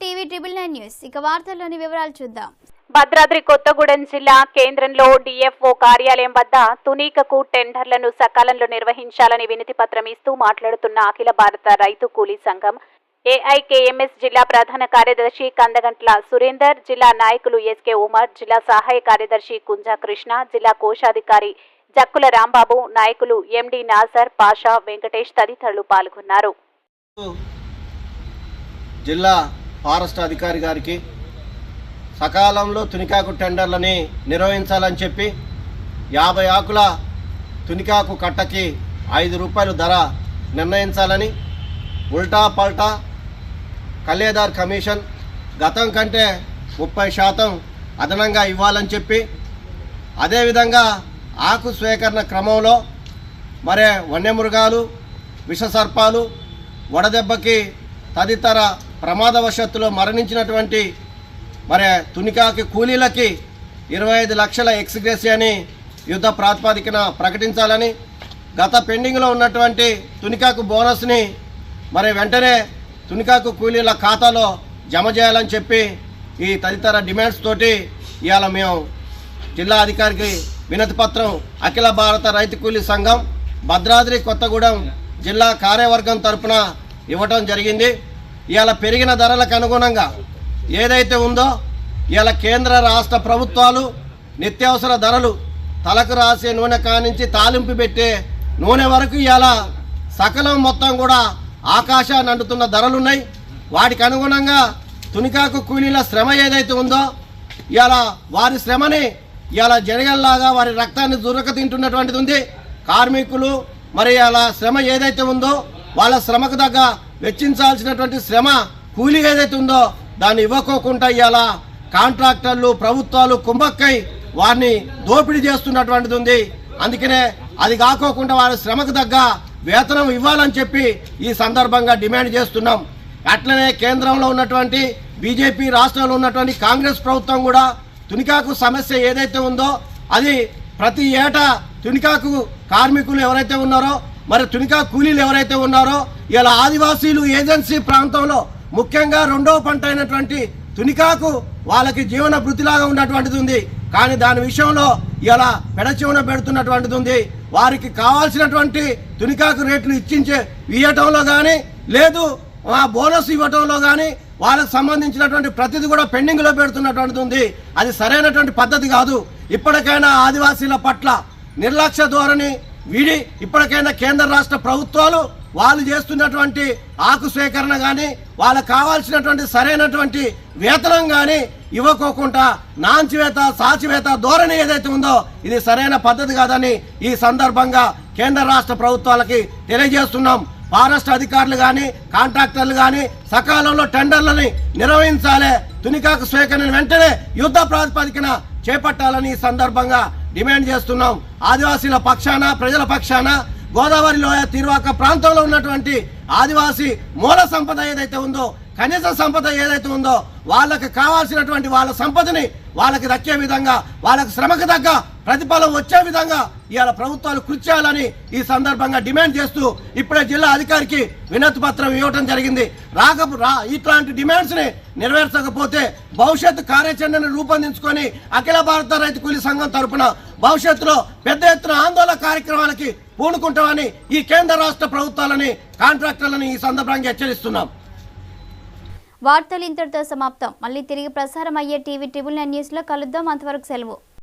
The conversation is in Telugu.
టీవీ ట్రిబుల్ 9 న్యూస్ ఇక వార్తల్లోని వివరాలు చూద్దాం. భద్రాద్రి కొత్తగూడెం జిల్లా కేంద్రంలో డిఎఫ్ఓ కార్యాలయం వద్ద తునీకకు టెండర్లను సకాలంలో నిర్వహించాలని వినతి పత్రం ఇస్తూ మాట్లాడుతున్న అఖిల భారత రైతు కూలీ సంఘం ఏఐకేఎంఎస్ జిల్లా ప్రధాన కార్యదర్శి కందగంట్ల సురేందర్, జిల్లా నాయకులు ఎస్కే ఉమర్, జిల్లా సహాయ కార్యదర్శి కుంజా కృష్ణ, జిల్లా కోశాధికారి జక్కుల రాంబాబు, నాయకులు ఎండి నాజర్, పాషా, వెంకటేష్ తదితరులు పాల్గొన్నారు. జిల్లా ఫారెస్ట్ అధికారి గారికి సకాలంలో తునికాకు టెండర్లని నిర్వహించాలని చెప్పి 50 ఆకుల తునికాకు కట్టకి 5 రూపాయలు ధర నిర్ణయించాలని, ఉల్టా పల్టా కల్లేదార్ కమిషన్ గతం కంటే 30% అదనంగా ఇవ్వాలని చెప్పి, అదేవిధంగా ఆకు స్వీకరణ క్రమంలో వన్యమృగాలు, విషసర్పాలు, వడదెబ్బకి తదితర ప్రమాదవశత్తులో మరణించినటువంటి తునికాకి కూలీలకి 25 లక్షల ఎక్స్గ్రేసియాని యుద్ధ ప్రాతిపదికన ప్రకటించాలని, గత పెండింగ్లో ఉన్నటువంటి తునికాకు బోనస్ని వెంటనే తునికాకు కూలీల ఖాతాలో జమ చేయాలని చెప్పి ఈ తదితర డిమాండ్స్ తోటి ఇవాళ మేము జిల్లా అధికారికి వినతి పత్రం అఖిల భారత రైతు కూలీ సంఘం భద్రాద్రి కొత్తగూడెం జిల్లా కార్యవర్గం తరఫున ఇవ్వటం జరిగింది. ఇవాళ పెరిగిన ధరలకు అనుగుణంగా ఏదైతే ఉందో ఇవాళ కేంద్ర రాష్ట్ర ప్రభుత్వాలు నిత్యావసర ధరలు తలకు రాసే నూనె కానించి తాలింపు పెట్టే నూనె వరకు ఇవాళ సకలం మొత్తం కూడా ఆకాశాన్ని అంటుతున్న ధరలున్నాయి. వాటికి అనుగుణంగా తునికాకు కూలీల శ్రమ ఏదైతే ఉందో ఇవాళ వారి శ్రమని ఇవాళ జరగల్లాగా వారి రక్తాన్ని దురక తింటున్నటువంటిది ఉంది. కార్మికులు అలా శ్రమ ఏదైతే ఉందో వాళ్ళ శ్రమకు తగ్గ వెచ్చించాల్సినటువంటి శ్రమ కూలీ ఏదైతే ఉందో దాన్ని ఇవ్వకోకుండా ఇవాళ కాంట్రాక్టర్లు, ప్రభుత్వాలు కుంభక్కై వారిని దోపిడీ చేస్తున్నటువంటిది ఉంది. అందుకనే అది కాకోకుండా వారి శ్రమకు తగ్గ వేతనం ఇవ్వాలని చెప్పి ఈ సందర్భంగా డిమాండ్ చేస్తున్నాం. అట్లనే కేంద్రంలో ఉన్నటువంటి బీజేపీ, రాష్ట్రంలో ఉన్నటువంటి కాంగ్రెస్ ప్రభుత్వం కూడా తునికాకు సమస్య ఏదైతే ఉందో అది ప్రతి ఏటా తునికాకు కార్మికులు ఎవరైతే ఉన్నారో తునికా కూలీలు ఎవరైతే ఉన్నారో ఇలా ఆదివాసీలు ఏజెన్సీ ప్రాంతంలో ముఖ్యంగా 2వ పంట అయినటువంటి తునికాకు వాళ్ళకి జీవన వృత్తిలాగా ఉన్నటువంటిది ఉంది. కానీ దాని విషయంలో ఇలా పెడచెవున పెడుతున్నటువంటిది ఉంది. వారికి కావాల్సినటువంటి తునికాకు రేట్లు ఇవ్వటంలో కానీ లేదు బోనస్ ఇవ్వటంలో కానీ వాళ్ళకు సంబంధించినటువంటి ప్రతిదీ కూడా పెండింగ్లో పెడుతున్నటువంటిది ఉంది. అది సరైనటువంటి పద్ధతి కాదు. ఇప్పటికైనా ఆదివాసీల పట్ల నిర్లక్ష్య ధోరణి వీడి ఇప్పటికైనా కేంద్ర రాష్ట్ర ప్రభుత్వాలు వాళ్ళు చేస్తున్నటువంటి ఆకు స్వీకరణ కానీ వాళ్ళకు కావాల్సినటువంటి సరైనటువంటి వేతనం కానీ ఇవ్వకోకుండా నాంచివేత, సాచివేత ధోరణి ఏదైతే ఉందో ఇది సరైన పద్ధతి కాదని ఈ సందర్భంగా కేంద్ర రాష్ట్ర ప్రభుత్వాలకి తెలియజేస్తున్నాం. ఫారెస్ట్ అధికారులు కానీ కాంట్రాక్టర్లు కానీ సకాలంలో టెండర్లని నిర్వహించాలి. తునికాకు స్వీకరణ వెంటనే యుద్ధ ప్రాతిపదికన చేపట్టాలని ఈ సందర్భంగా డిమాండ్ చేస్తున్నాం. ఆదివాసీల పక్షాన, ప్రజల పక్షాన గోదావరి లోయ తీర్వాక ప్రాంతంలో ఉన్నటువంటి ఆదివాసీ మూల సంపద ఏదైతే ఉందో, కనీస సంపద ఏదైతే ఉందో వాళ్ళకి కావాల్సినటువంటి వాళ్ళ సంపదని వాళ్ళకి దక్కే విధంగా, వాళ్ళకి శ్రమకు తగ్గ ప్రతిఫలం వచ్చే విధంగా ఇవాళ ప్రభుత్వాలు కృషి చేయాలని ఈ సందర్భంగా డిమాండ్ చేస్తూ ఇప్పుడే జిల్లా అధికారికి వినతి పత్రం ఇవ్వడం జరిగింది. ఇట్లాంటి డిమాండ్స్ని నెరవేర్చకపోతే భవిష్యత్తు కార్యాచరణను రూపొందించుకొని అఖిల భారత రైతు కూలీ సంఘం తరఫున భవిష్యత్తులో పెద్ద ఎత్తున ఆందోళన కార్యక్రమాలకి పూనుకుంటామని ఈ కేంద్ర రాష్ట్ర ప్రభుత్వాలని, కాంట్రాక్టర్లని ఈ సందర్భంగా హెచ్చరిస్తున్నాం. వార్తలు ఇంతటితో సమాప్తం. మళ్ళీ తిరిగి ప్రసారం అయ్యే టీవీ ట్రిబుల్ 9 న్యూస్లో కలుద్దాం. అంతవరకు సెలవు.